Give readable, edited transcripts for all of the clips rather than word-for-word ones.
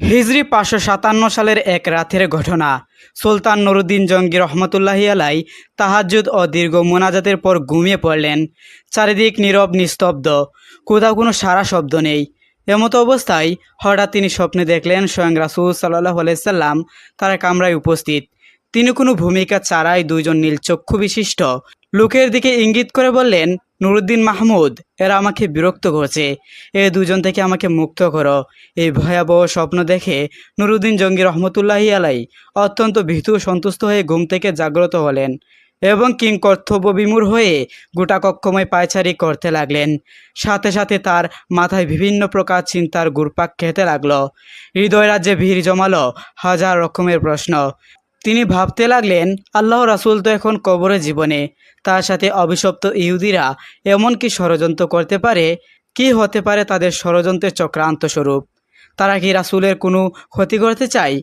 হিজরি 557 সালের এক রাতের ঘটনা। সুলতান নুরুদ্দিন জঙ্গি রহমতুল্লাহি আলাই তাহাজ্জুদ ও দীর্ঘ মোনাজাতের পর ঘুমিয়ে পড়লেন। চারিদিক নীরব নিস্তব্ধ, কোথাও কোনো সারা শব্দ নেই। এমতো অবস্থায় হঠাৎ তিনি স্বপ্নে দেখলেন স্বয়ং রাসূল সাল্লাল্লাহু আলাইহি সাল্লাম তার কামরায় উপস্থিত। তিনি কোনো ভূমিকা ছাড়াই দুইজন নীলচক্ষু বিশিষ্ট লোকের দিকে ইঙ্গিত করে বললেন, নুরুদ্দিন মাহমুদ, এরা আমাকে বিরক্ত করছে, এ দুজন থেকে আমাকে মুক্ত করো। এই ভয়াবহ স্বপ্ন দেখে নুরুদ্দিন জঙ্গি রহমতুল্লাহি আলাই অত্যন্ত ভীতু সন্তুষ্ট হয়ে ঘুম থেকে জাগ্রত হলেন এবং কিংকর্তব্য বিমূঢ় হয়ে গোটা কক্ষময় পায়চারি করতে লাগলেন। সাথে সাথে তার মাথায় বিভিন্ন প্রকার চিন্তার ঘুরপাক খেতে লাগলো। হৃদয় রাজ্যে ভিড় জমালো হাজার রকমের প্রশ্ন। তিনি ভাবতে লাগলেন, আল্লাহ রাসূল তো এখন কবরে জীবনে, তার সাথে অভিশপ্ত ইহুদিরা এমন কি ষড়যন্ত্র করতে পারে? কি হতে পারে তাদের ষড়যন্ত্রের চক্রান্ত স্বরূপ? তারা কি রাসূলের কোনো ক্ষতি করতে চায়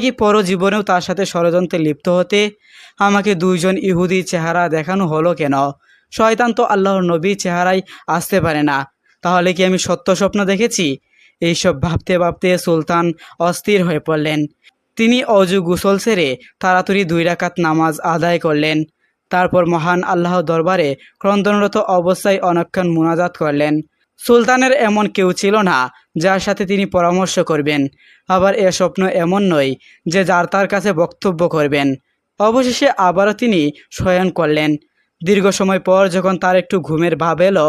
কি পরজীবনেও তার সাথে ষড়যন্ত্রে লিপ্ত হতে? আমাকে দুইজন ইহুদি চেহারা দেখানো হলো কেন? শয়তান তো আল্লাহর নবীর চেহারায় আসতে পারে না। তাহলে কি আমি সত্য স্বপ্ন দেখেছি? এইসব ভাবতে ভাবতে সুলতান অস্থির হয়ে পড়লেন। তিনি অজু গোসল সেরে তাড়াতাড়ি 2 রাকাত নামাজ আদায় করলেন। তারপর মহান আল্লাহ দরবারে ক্রন্দনরত অবস্থায় অনেকক্ষণ মুনাজাত করলেন। সুলতানের এমন কেউ ছিল না যার সাথে তিনি পরামর্শ করবেন, আবার এ স্বপ্ন এমন নয় যে যার তার কাছে বক্তব্য করবেন। অবশেষে আবারও তিনি শয়ন করলেন। দীর্ঘ সময় পর যখন তার একটু ঘুমের ভাব এলো,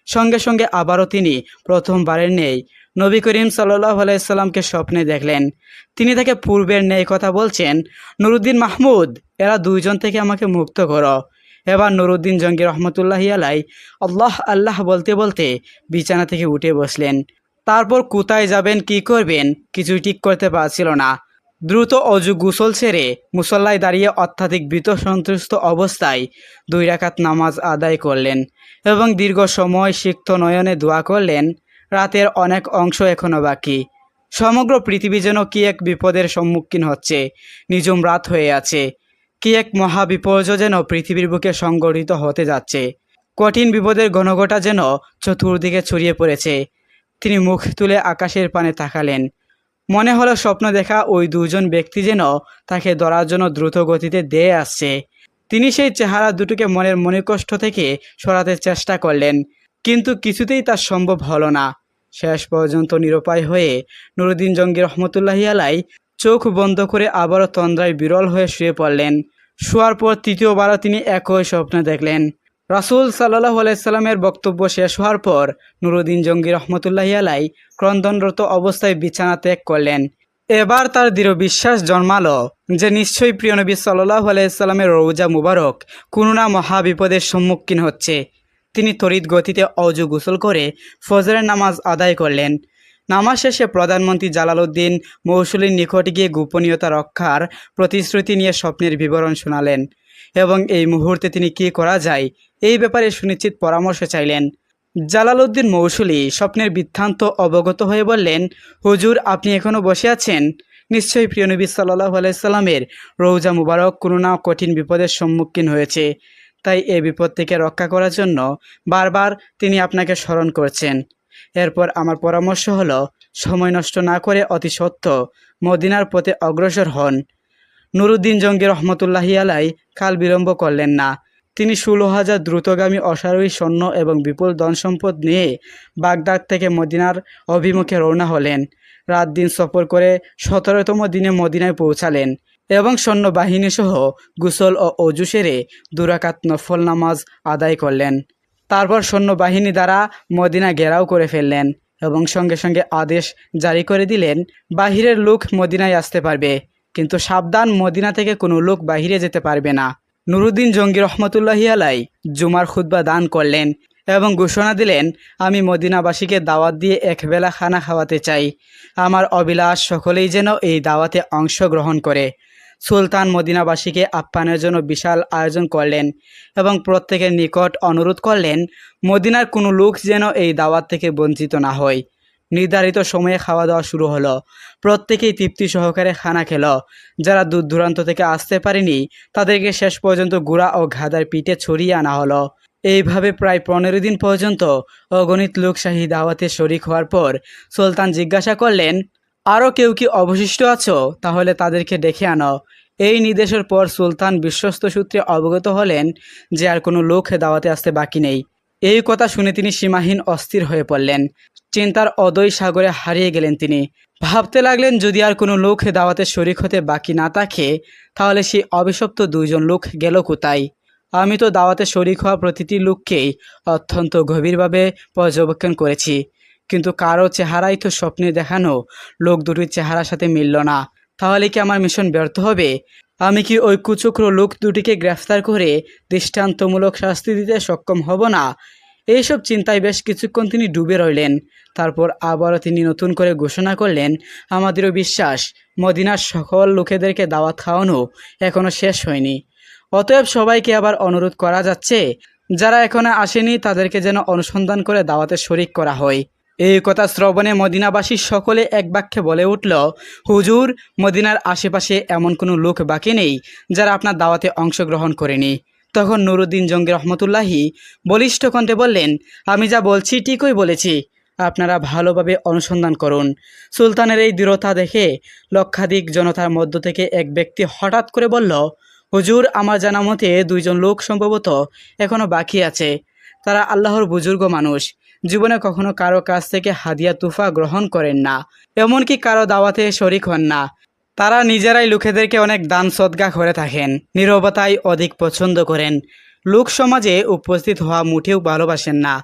সঙ্গে সঙ্গে আবারও তিনি প্রথমবারের ন্যায় নবী করিম সাল্লাল্লাহু আলাইহি সাল্লামকে স্বপ্নে দেখলেন। তিনি তাকে পূর্বের ন্যায় কথা বলছেন, নুরুদ্দিন মাহমুদ, এরা দুইজন থেকে আমাকে মুক্ত করো। এবার নুরুদ্দিন জঙ্গি রহমতুল্লাহি আলাই আল্লাহ আল্লাহ বলতে বলতে বিছানা থেকে উঠে বসলেন। তারপর কোথায় যাবেন, কি করবেন, কিছুই ঠিক করতে পারছিল না। দ্রুত অজু গোসল ছেড়ে মুসল্লায় দাঁড়িয়ে অত্যাধিক ভীত সন্ত্রস্ত অবস্থায় 2 রাকাত নামাজ আদায় করলেন এবং দীর্ঘ সময় সিক্ত নয়নে দোয়া করলেন। রাতের অনেক অংশ এখনো বাকি। সমগ্র পৃথিবী যেন কি এক বিপদের সম্মুখীন হচ্ছে। নিঝুম রাত হয়ে আছে। কি এক মহাবিপর্যয় যেন পৃথিবীর বুকে সংগঠিত হতে যাচ্ছে। কঠিন বিপদের ঘনঘটা যেন চতুর্দিকে ছড়িয়ে পড়েছে। তিনি মুখ তুলে আকাশের পানে তাকালেন। মনে হলো স্বপ্ন দেখা ওই দুজন ব্যক্তি যেন তাকে ধরার জন্য দ্রুত গতিতে ধেয়ে আসছে। তিনি সেই চেহারা দুটোকে মনের মনিকষ্ট থেকে সরাতে চেষ্টা করলেন, কিন্তু কিছুতেই তা সম্ভব হলো না। শেষ পর্যন্ত নিরুপায় হয়ে নুরুদ্দিন জঙ্গি রহমতুল্লাহি আলাই চোখ বন্ধ করে আবারও তন্দ্রায় বিরল হয়ে শুয়ে পড়লেন। শোয়ার পর তৃতীয়বারও তিনি একই স্বপ্ন দেখলেন। রাসূল সাল্লাল্লাহু আলাইহি সাল্লামের বক্তব্য শেষ হওয়ার পর নুরুদ্দিন জঙ্গি রহমতুল্লাহি আলাই ক্রন্দনরত অবস্থায় বিছানা ত্যাগ করলেন। এবার তার দৃঢ় বিশ্বাস জন্মালো যে নিশ্চয়ই প্রিয় নবী সাল্লাল্লাহু আলাইহি সাল্লামের রওজা মুবারক কোনো না মহাবিপদের সম্মুখীন হচ্ছে। তিনি তড়িৎ গতিতে অজু গোসল করে ফজরের নামাজ আদায় করলেন। নামাজ শেষে প্রধানমন্ত্রী জালালউদ্দিন মৌসুলীর নিকট গিয়ে গোপনীয়তা রক্ষার প্রতিশ্রুতি নিয়ে স্বপ্নের বিবরণ শোনালেন এবং এই মুহূর্তে তিনি কী করা যায় এই ব্যাপারে সুনিশ্চিত পরামর্শ চাইলেন। জালালউদ্দিন মৌসুলী স্বপ্নের বৃত্তান্ত অবগত হয়ে বললেন, হুজুর, আপনি এখনও বসে আছেন? নিশ্চয়ই প্রিয় নবী সাল্লাল্লাহু আলাইহি সাল্লামের রওজা মুবারক কোনো না কঠিন বিপদের সম্মুখীন হয়েছে। তাই এ বিপদ থেকে রক্ষা করার জন্য বারবার তিনি আপনাকে স্মরণ করছেন। এরপর আমার পরামর্শ হলো, সময় নষ্ট না করে অতি সত্ত্ব মদিনার পথে অগ্রসর হন। নুরুদ্দিন জঙ্গি রহমতুল্লাহি আলাই কাল বিলম্ব করলেন না। তিনি 16,000 দ্রুতগামী অশ্বারোহী সৈন্য এবং বিপুল ধনসম্পদ নিয়ে বাগদাদ থেকে মদিনার অভিমুখে রওনা হলেন। রাত দিন সফর করে 17তম দিনে মদিনায় পৌঁছালেন এবং সৈন্যবাহিনী সহ গোসল ও অজু সেরে 2 রাকাত নফল নামাজ আদায় করলেন। তারপর সৈন্যবাহিনী দ্বারা মদিনা ঘেরাও করে ফেললেন এবং সঙ্গে সঙ্গে আদেশ জারি করে দিলেন, বাহিরের লোক মদিনায় আসতে পারবে, কিন্তু সাবধান, মদিনা থেকে কোনো লোক বাহিরে যেতে পারবে না। নুরুদ্দিন জঙ্গি রহমতুল্লাহি আলাই জুমার খুতবা দান করলেন এবং ঘোষণা দিলেন, আমি মদিনাবাসীকে দাওয়াত দিয়ে একবেলা খানা খাওয়াতে চাই। আমার অবিলাস সকলেই যেন এই দাওয়াতে অংশগ্রহণ করে। সুলতান মদিনাবাসীকে আপ্যায়নের জন্য বিশাল আয়োজন করলেন এবং প্রত্যেকের নিকট অনুরোধ করলেন, মদিনার কোনো লোক যেন এই দাওয়াত থেকে বঞ্চিত না হয়। নির্ধারিত সময়ে খাওয়া দাওয়া শুরু হলো। প্রত্যেকেই তৃপ্তি সহকারে খানা খেল। যারা দূর দূরান্ত থেকে আসতে পারেনি তাদেরকে শেষ পর্যন্ত গুড়া ও গাধার পিঠে ছড়িয়ে আনা হলো। এইভাবে প্রায় 15 দিন পর্যন্ত অগণিত লোক শাহী দাওয়াতে শরিক হওয়ার পর সুলতান জিজ্ঞাসা করলেন, আরও কেউ কি অবশিষ্ট আছো? তাহলে তাদেরকে ডেকে আনো। এই নির্দেশের পর সুলতান বিশ্বস্ত সূত্রে অবগত হলেন যে আর কোনো লোক দাওয়াতে আসতে বাকি নেই। এই কথা শুনে তিনি সীমাহীন অস্থির হয়ে পড়লেন। চিন্তার অদয় সাগরে হারিয়ে গেলেন তিনি। ভাবতে লাগলেন যদি আর কোনো লোক দাওয়াতে শরিক হতে বাকি না থাকে তাহলে সেই অভিশপ্ত দুইজন লোক গেল কোথায়? আমি তো দাওয়াতে শরিক হওয়া প্রতিটি লোককেই অত্যন্ত গভীরভাবে পর্যবেক্ষণ করেছি, কিন্তু কারো চেহারাই তো স্বপ্নে দেখানো লোক দুটির চেহারার সাথে মিলল না। তাহলে কি আমার মিশন ব্যর্থ হবে? আমি কি ওই কুচক্র লোক দুটিকে গ্রেফতার করে দৃষ্টান্তমূলক শাস্তি দিতে সক্ষম হব না? এইসব চিন্তায় বেশ কিছুক্ষণ তিনি ডুবে রইলেন। তারপর আবারও তিনি নতুন করে ঘোষণা করলেন, আমাদেরও বিশ্বাস মদিনার সকল লোকেদেরকে দাওয়াত খাওয়ানো এখনও শেষ হয়নি। অতএব সবাইকে আবার অনুরোধ করা যাচ্ছে, যারা এখনো আসেনি তাদেরকে যেন অনুসন্ধান করে দাওয়াতে শরিক করা হয়। এই কথা শ্রবণে মদিনাবাসী সকলে এক বাক্যে বলে উঠল, হুজুর, মদিনার আশেপাশে এমন কোনো লোক বাকি নেই যারা আপনার দাওয়াতে অংশগ্রহণ করেনি। তখন নুরুদ্দিন জঙ্গি রহমতুল্লাহি বলিষ্ঠ কণ্ঠে বললেন, আমি যা বলছি ঠিকই বলেছি, আপনারা ভালোভাবে অনুসন্ধান করুন। সুলতানের এই দৃঢ়তা দেখে লক্ষাধিক জনতার মধ্য থেকে এক ব্যক্তি হঠাৎ করে বলল, হুজুর, আমার জানা মতে দুইজন লোক সম্ভবত এখনও বাকি আছে। তারা আল্লাহর বুজুর্গ মানুষ, জীবনে কখনো কারো কাছ থেকে হাদিয়া তুফা গ্রহণ করেন না, এমনকি কারো দাওয়াতে শরিক হন না। তারা নিজেরাই লোকেদেরকে অনেক দান সদকা করে থাকেন, নীরবতাই অধিক পছন্দ করেন, লোক সমাজে উপস্থিত হওয়া মুঠেও ভালোবাসেন না।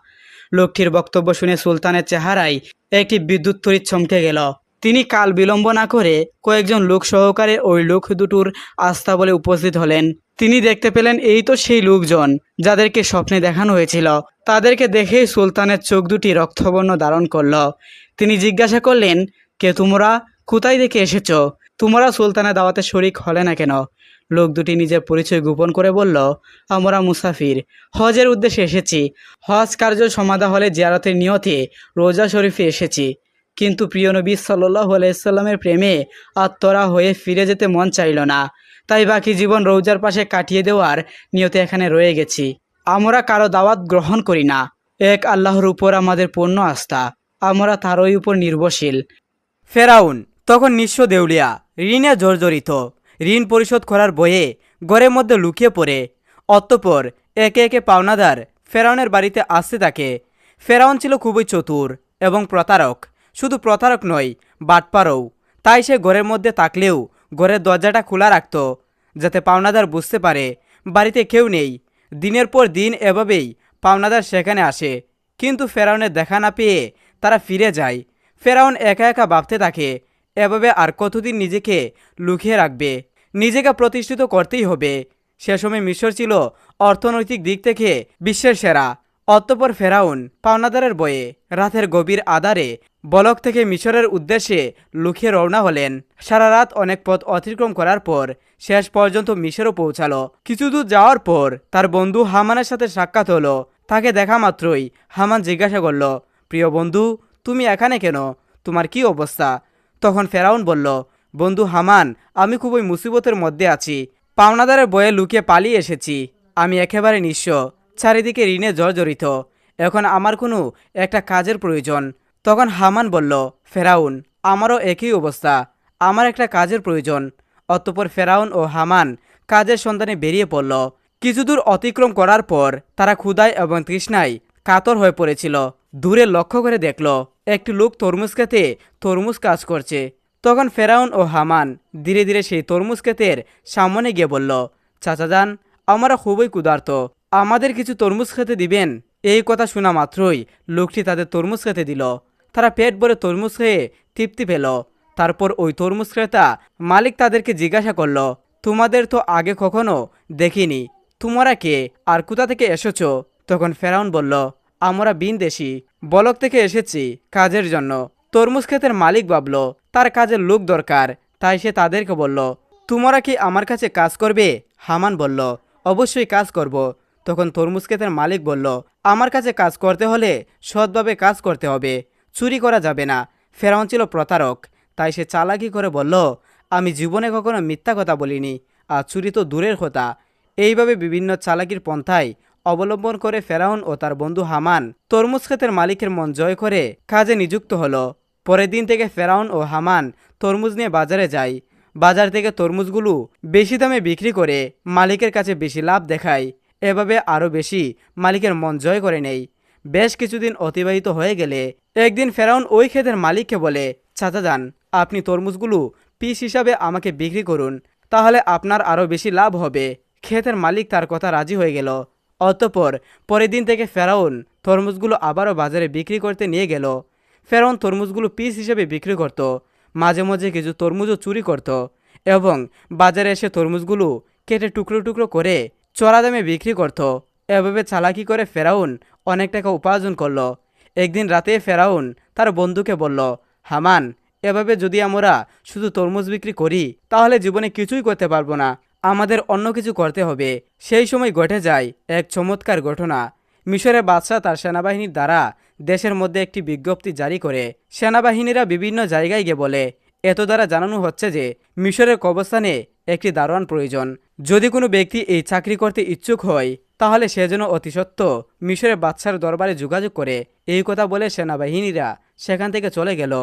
লোকটির বক্তব্য শুনে সুলতানের চেহারায় একটি বিদ্যুৎ তড়িৎ চমকে গেল। তিনি কাল বিলম্ব না করে কয়েকজন লোক সহকারে ওই লোক দুটোর আস্থা বলে উপস্থিত হলেন। তিনি দেখতে পেলেন এই তো সেই লোকজন যাদেরকে স্বপ্নে দেখানো হয়েছিল। তাদেরকে দেখেই সুলতানের চোখ দুটি রক্তবর্ণ ধারণ করল। তিনি জিজ্ঞাসা করলেন, কে তোমরা? কোথায় থেকে এসেছো? তোমরা সুলতানের দাওয়াতে শরিক হলে না কেন? লোক দুটি নিজের পরিচয় গোপন করে বলল, আমরা মুসাফির, হজের উদ্দেশ্যে এসেছি। হজ কার্য সমাধা হলে জিয়ারতের নিয়তে রোজা শরীফে এসেছি, কিন্তু প্রিয় নবী সাল্লাল্লাহু আলাইহি সাল্লামের প্রেমে আত্মরা হয়ে ফিরে যেতে মন চাইল না, তাই বাকি জীবন রোজার পাশে কাটিয়ে দেওয়ার নিয়তে এখানে রয়ে গেছি। আমরা কারো দাওয়াত গ্রহণ করি না। এক আল্লাহর উপর আমাদের পূর্ণ আস্থা, আমরা তারই উপর নির্ভরশীল। ফেরাউন তখন নিঃস্ব দেউলিয়া, ঋণে জর্জরিত। ঋণ পরিশোধ করার বয়ে ঘরের মধ্যে লুকিয়ে পড়ে। অতঃপর একে একে পাওনাদার ফেরাউনের বাড়িতে আসতে থাকে। ফেরাউন ছিল খুবই চতুর এবং প্রতারক। শুধু প্রতারক নয়, বাটপারও। তাই সে ঘরের মধ্যে থাকলেও ঘরের দরজাটা খোলা রাখত, যাতে পাওনাদার বুঝতে পারে বাড়িতে কেউ নেই। দিনের পর দিন এভাবেই পাওনাদার সেখানে আসে, কিন্তু ফেরাউনের দেখা না পেয়ে তারা ফিরে যায়। ফেরাউন একা একা ভাবতে থাকে, এভাবে আর কতদিন নিজেকে লুকিয়ে রাখবে? নিজেকে প্রতিষ্ঠিত করতেই হবে। সে সময় মিশর ছিল অর্থনৈতিক দিক থেকে বিশ্বের সেরা। অতঃপর ফেরাউন পাওনাদারের বয়ে রাতের গভীর আধারে বলক থেকে মিশরের উদ্দেশ্যে লুকিয়ে রওনা হলেন। সারা রাত অনেক পথ অতিক্রম করার পর শেষ পর্যন্ত মিশরও পৌঁছালো। কিছু দূর যাওয়ার পর তার বন্ধু হামানের সাথে সাক্ষাৎ হলো। তাকে দেখা মাত্রই হামান জিজ্ঞাসা করল, প্রিয় বন্ধু, তুমি এখানে কেন? তোমার কি অবস্থা? তখন ফেরাউন বলল, বন্ধু হামান, আমি খুবই মুসিবতের মধ্যে আছি। পাওনাদারের বয়ে লুকিয়ে পালিয়ে এসেছি। আমি একেবারে নিঃস্ব, চারিদিকে ঋণে জর্জরিত। এখন আমার কোনো একটা কাজের প্রয়োজন। তখন হামান বলল, ফেরাউন, আমারও একই অবস্থা, আমার একটা কাজের প্রয়োজন। অতঃপর ফেরাউন ও হামান কাজের সন্ধানে বেরিয়ে পড়ল। কিছু দূর অতিক্রম করার পর তারা ক্ষুধায় এবং তৃষ্ণায় কাতর হয়ে পড়েছিল। দূরে লক্ষ্য করে দেখল একটি লোক তরমুজ খেতে তরমুজ কাজ করছে। তখন ফেরাউন ও হামান ধীরে ধীরে সেই তরমুজ ক্ষেতের সামনে গিয়ে বলল, চাচাজান, আমরা খুবই ক্ষুধার্ত, আমাদের কিছু তরমুজ খেতে দিবেন? এই কথা শোনা মাত্রই লোকটি তাদের তরমুজ খেতে দিল। তারা পেট ভরে তরমুজ খেয়ে তৃপ্তি পেল। তারপর ওই তরমুজ ক্রেতা মালিক তাদেরকে জিজ্ঞাসা করল, তোমাদের তো আগে কখনো দেখিনি, তোমরা কে আর কোথা থেকে এসেছো? তখন ফেরাউন বলল, আমরা বিনদেশী, বলক থেকে এসেছি কাজের জন্য। তরমুজ ক্ষেতের মালিক ভাবল তার কাজের লোক দরকার, তাই সে তাদেরকে বলল, তোমরা কি আমার কাছে কাজ করবে? হামান বলল, অবশ্যই কাজ করব। তখন তরমুজ ক্ষেতের মালিক বলল, আমার কাছে কাজ করতে হলে সৎভাবে কাজ করতে হবে, চুরি করা যাবে না। ফেরাউন ছিল প্রতারক, তাই সে চালাকি করে বলল, আমি জীবনে কখনো মিথ্যা কথা বলিনি, আর চুরি তো দূরের কথা। এইভাবে বিভিন্ন চালাকির পন্থায় অবলম্বন করে ফেরাউন ও তার বন্ধু হামান তরমুজ ক্ষেতের মালিকের মন জয় করে কাজে নিযুক্ত হলো। পরের দিন থেকে ফেরাউন ও হামান তরমুজ নিয়ে বাজারে যায়। বাজার থেকে তরমুজগুলো বেশি দামে বিক্রি করে মালিকের কাছে বেশি লাভ দেখায়। এভাবে আরও বেশি মালিকের মন জয় করে নেয়। বেশ কিছুদিন অতিবাহিত হয়ে গেলে একদিন ফেরাউন ওই ক্ষেতের মালিককে বলে, চাচা যান, আপনি তরমুজগুলো পিস হিসাবে আমাকে বিক্রি করুন, তাহলে আপনার আরও বেশি লাভ হবে। ক্ষেতের মালিক তার কথা রাজি হয়ে গেল। অতঃপর পরের দিন থেকে ফেরাউন তরমুজগুলো আবারও বাজারে বিক্রি করতে নিয়ে গেল। ফেরাউন তরমুজগুলো পিস হিসেবে বিক্রি করত, মাঝে মাঝে কিছু তরমুজও চুরি করত এবং বাজারে এসে তরমুজগুলো কেটে টুকরো টুকরো করে চড়া দামে বিক্রি করত। এভাবে চালাকি করে ফেরাউন অনেক টাকা উপার্জন করল। একদিন রাতে ফেরাউন তার বন্ধুকে বলল, হামান, এভাবে যদি আমরা শুধু তরমুজ বিক্রি করি তাহলে জীবনে কিছুই করতে পারবো না, আমাদের অন্য কিছু করতে হবে। সেই সময় ঘটে যায় এক চমৎকার ঘটনা। মিশরের বাদশাহ তার সেনাবাহিনীর দ্বারা দেশের মধ্যে একটি বিজ্ঞপ্তি জারি করে। সেনাবাহিনীরা বিভিন্ন জায়গায় গিয়ে বলে, এত দ্বারা জানানো হচ্ছে যে মিশরের কবরস্থানে একটি দারোয়ান প্রয়োজন। যদি কোনো ব্যক্তি এই চাকরি করতে ইচ্ছুক হয় তাহলে সে যেন অতি সত্বর মিশরের বাদশার দরবারে যোগাযোগ করে। এই কথা বলে সেনাবাহিনীরা সেখান থেকে চলে গেল।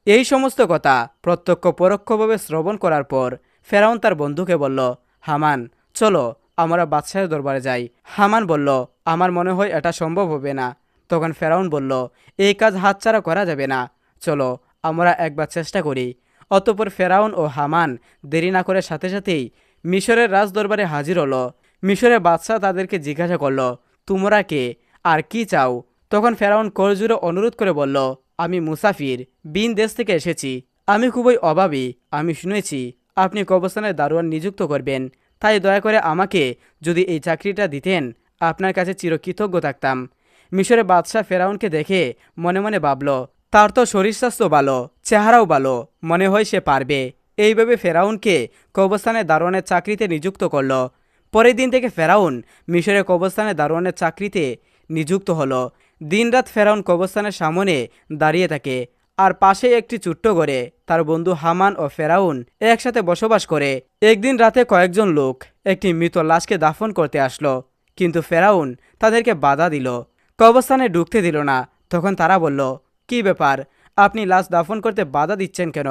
এই সমস্ত কথা প্রত্যক্ষ পরোক্ষভাবে শ্রবণ করার পর ফেরাউন তার বন্ধুকে বলল, হামান, চলো আমরা বাদশাহের দরবারে যাই। হামান বলল, আমার মনে হয় এটা সম্ভব হবে না। তখন ফেরাউন বলল, এই কাজ হাতছাড়া করা যাবে না, চলো আমরা একবার চেষ্টা করি। অতঃপর ফেরাউন ও হামান দেরি না করে সাথে সাথেই মিশরের রাজদরবারে হাজির হলো। মিশরের বাদশাহ তাদেরকে জিজ্ঞাসা করল, তোমরা কে আর কি চাও? তখন ফেরাউন করজোড়ে অনুরোধ করে বলল, আমি মুসাফির, বিন দেশ থেকে এসেছি, আমি খুবই অভাবী। আমি শুনেছি আপনি কবরস্থানের দারোয়ান নিযুক্ত করবেন, তাই দয়া করে আমাকে যদি এই চাকরিটা দিতেন আপনার কাছে চিরকৃতজ্ঞ থাকতাম। মিশরের বাদশাহ ফেরাউনকে দেখে মনে মনে ভাবল, তার তো শরীর স্বাস্থ্য ভালো, চেহারাও ভালো, মনে হয় সে পারবে। এইভাবে ফেরাউনকে কবরস্থানের দারোয়ানের চাকরিতে নিযুক্ত করল। পরের দিন থেকে ফেরাউন মিশরের কবরস্থানের দারোয়ানের চাকরিতে নিযুক্ত হলো। দিনরাত ফেরাউন কবরস্থানের সামনে দাঁড়িয়ে থাকে, আর পাশে একটি ছোট্ট ঘরে তার বন্ধু হামান ও ফেরাউন একসাথে বসবাস করে। একদিন রাতে কয়েকজন লোক একটি মৃত লাশকে দাফন করতে আসলো, কিন্তু ফেরাউন তাদেরকে বাধা দিল, কবরস্থানে ঢুকতে দিল না। তখন তারা বলল, কি ব্যাপার, আপনি লাশ দাফন করতে বাধা দিচ্ছেন কেন?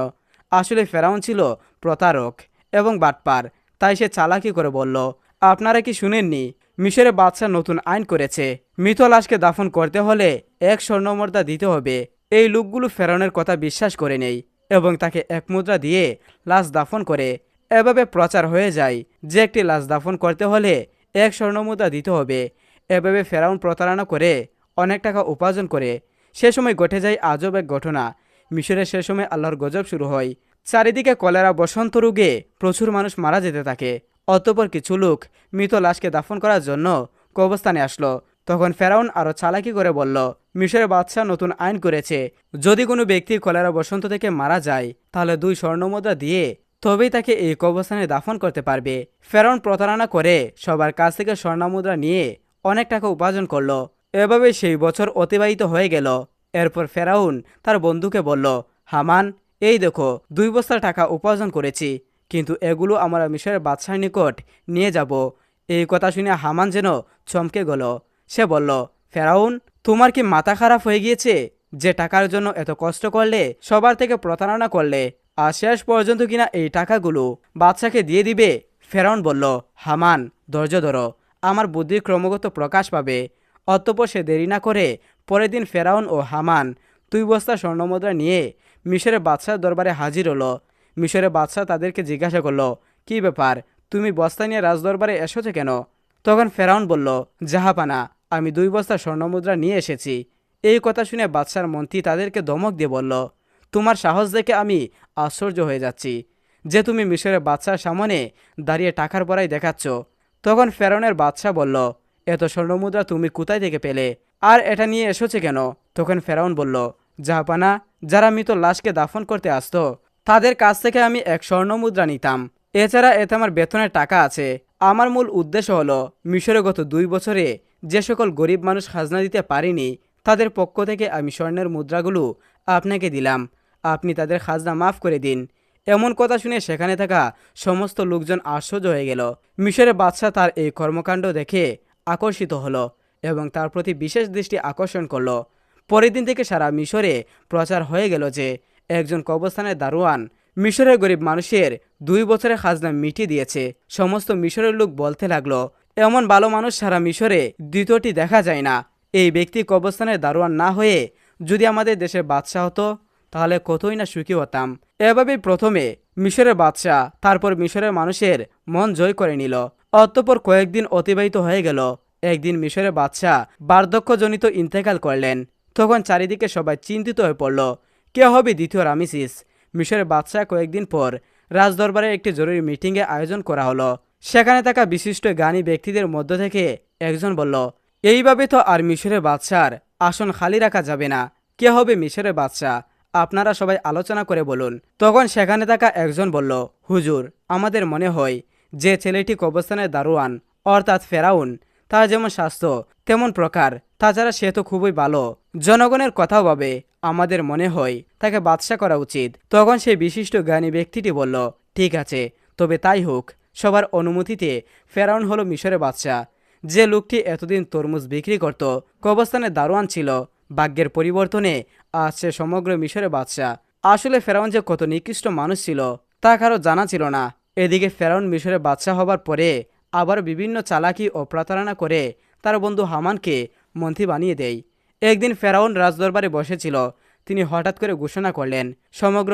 আসলে ফেরাউন ছিল প্রতারক এবং বাটপার, তাই সে চালাকি করে বলল, আপনারা কি শুনেননি মিশরের বাদশাহ নতুন আইন করেছে, মৃত লাশকে দাফন করতে হলে 1 স্বর্ণমুদ্রা দিতে হবে। এই লোকগুলো ফেরাউনের কথা বিশ্বাস করে নেই এবং তাকে 1 মুদ্রা দিয়ে লাশ দাফন করে। এভাবে প্রচার হয়ে যায় যে একটি লাশ দাফন করতে হলে 1 স্বর্ণমুদ্রা দিতে হবে। এভাবে ফেরাউন প্রতারণা করে অনেক টাকা উপার্জন করে। সে সময় ঘটে যায় আজব এক ঘটনা। মিশরে সে সময় আল্লাহর গজব শুরু হয়। চারিদিকে কলেরা বসন্ত রোগে প্রচুর মানুষ মারা যেতে থাকে। অতঃপর কিছু লোক মৃত লাশকে দাফন করার জন্য কবরস্থানে আসলো। তখন ফেরাউন আরও চালাকি করে বলল, মিশরের বাদশাহ নতুন আইন করেছে, যদি কোনো ব্যক্তি কলেরা বসন্ত থেকে মারা যায় তাহলে 2 স্বর্ণমুদ্রা দিয়ে তবেই তাকে এই কবরস্থানে দাফন করতে পারবে। ফেরাউন প্রতারণা করে সবার কাছ থেকে স্বর্ণমুদ্রা নিয়ে অনেক টাকা উপার্জন করলো। এভাবে সেই বছর অতিবাহিত হয়ে গেল। এরপর ফেরাউন তার বন্ধুকে বলল, হামান, এই দেখো 2 বস্তা টাকা উপার্জন করেছি, কিন্তু এগুলো আমরা মিশরের বাদশার নিকট নিয়ে যাব। এই কথা শুনে হামান যেন চমকে গেল। সে বলল, ফেরাউন, তোমার কি মাথা খারাপ হয়ে গিয়েছে? যে টাকার জন্য এত কষ্ট করলে, সবার থেকে প্রতারণা করলে, আর শেষ পর্যন্ত কিনা এই টাকাগুলো বাদশাকে দিয়ে দিবে? ফেরাউন বলল, হামান, ধৈর্য ধরো, আমার বুদ্ধির ক্রমাগত প্রকাশ পাবে। অতঃপর সে দেরি না করে পরের দিন ফেরাউন ও হামান 2 বস্তা স্বর্ণমুদ্রা নিয়ে মিশরের বাদশার দরবারে হাজির হলো। মিশরের বাদশাহ তাদেরকে জিজ্ঞাসা করলো, কি ব্যাপার, তুমি বস্তা নিয়ে রাজদরবারে এসেছো কেন? তখন ফেরাউন বলল, জাহাপানা, আমি 2 বস্তা স্বর্ণমুদ্রা নিয়ে এসেছি। এই কথা শুনে বাদশার মন্ত্রী তাদেরকে ধমক দিয়ে বলল, তোমার সাহস দেখে আমি আশ্চর্য হয়ে যাচ্ছি যে তুমি মিশরের বাদশার সামনে দাঁড়িয়ে টাকার বড়াই দেখাচ্ছ। তখন ফেরাউনের বাদশাহ বলল, এত স্বর্ণমুদ্রা তুমি কোথায় থেকে পেলে, আর এটা নিয়ে এসেছে কেন? তখন ফেরাউন বলল, জাহাপানা, যারা মৃত লাশকে দাফন করতে আসতো তাদের কাছ থেকে আমি 1 স্বর্ণমুদ্রা নিতাম। এছাড়া এতে আমার বেতনের টাকা আছে। আমার মূল উদ্দেশ্য হলো মিশরে গত 2 বছরে যে সকল গরিব মানুষ খাজনা দিতে পারেনি তাদের পক্ষ থেকে আমি স্বর্ণের মুদ্রাগুলো আপনাকে দিলাম, আপনি তাদের খাজনা মাফ করে দিন। এমন কথা শুনে সেখানে থাকা সমস্ত লোকজন আশ্চর্য হয়ে গেল। মিশরের বাদশাহ তার এই কর্মকাণ্ড দেখে আকর্ষিত হলো এবং তার প্রতি বিশেষ দৃষ্টি আকর্ষণ করল। পরের দিন থেকে সারা মিশরে প্রচার হয়ে গেল যে একজন কবরস্থানের দারোয়ান মিশরের গরিব মানুষের 2 বছরের খাজনা মিটিয়ে দিয়েছে। সমস্ত মিশরের লোক বলতে লাগলো, এমন ভালো মানুষ সারা মিশরে দ্বিতীয়টি দেখা যায় না। এই ব্যক্তি কবরস্থানের দারোয়ান না হয়ে যদি আমাদের দেশের বাদশাহ হতো তাহলে কতই না সুখী হতাম। এভাবেই প্রথমে মিশরের বাদশাহ, তারপর মিশরের মানুষের মন জয় করে নিল। অতঃপর কয়েকদিন অতিবাহিত হয়ে গেল। একদিন মিশরের বাদশাহ বার্ধক্যজনিত ইন্তেকাল করলেন। তখন চারিদিকে সবাই চিন্তিত হয়ে পড়ল, কে হবে দ্বিতীয় রামেসিস। মিশরের বাদশাহ কয়েকদিন পর রাজদরবারে একটি জরুরি মিটিংয়ের আয়োজন করা হলো। সেখানে থাকা বিশিষ্ট জ্ঞানী ব্যক্তিদের মধ্য থেকে একজন বলল, এইভাবে তো আর মিশরের বাদশার আসন খালি রাখা যাবে না। কে হবে মিশরের বাদশাহ? আপনারা সবাই আলোচনা করে বলুন। তখন সেখানে থাকা একজন বলল, হুজুর, আমাদের মনে হয় যে ছেলেটি কবরস্থানের দারোয়ান অর্থাৎ ফেরাউন, তার যেমন স্বাস্থ্য তেমন প্রকার, তাছাড়া সে তো খুবই ভালো, জনগণের কথাও ভাবে, আমাদের মনে হয় তাকে বাদশা করা উচিত। তখন সেই বিশিষ্ট জ্ঞানী ব্যক্তিটি বলল, ঠিক আছে, তবে তাই হোক। সবার অনুমতিতে ফেরাউন হলো মিশরের বাদশা। যে লোকটি এতদিন তরমুজ বিক্রি করত, কবরস্থানের দারোয়ান ছিল, ভাগ্যের পরিবর্তনে আজ সে সমগ্র মিশরের বাদশা। আসলে ফেরাউন যে কত নিকৃষ্ট মানুষ ছিল তা কারো জানা ছিল না। এদিকে ফেরাউন মিশরের বাদশা হবার পরে আবার বিভিন্ন চালাকি ও প্রতারণা করে তার বন্ধু হামানকে মন্ত্রী বানিয়ে দেয়। একদিন ফেরাউন রাজদরবারে বসেছিল। তিনি হঠাৎ করে ঘোষণা করলেন, সমগ্র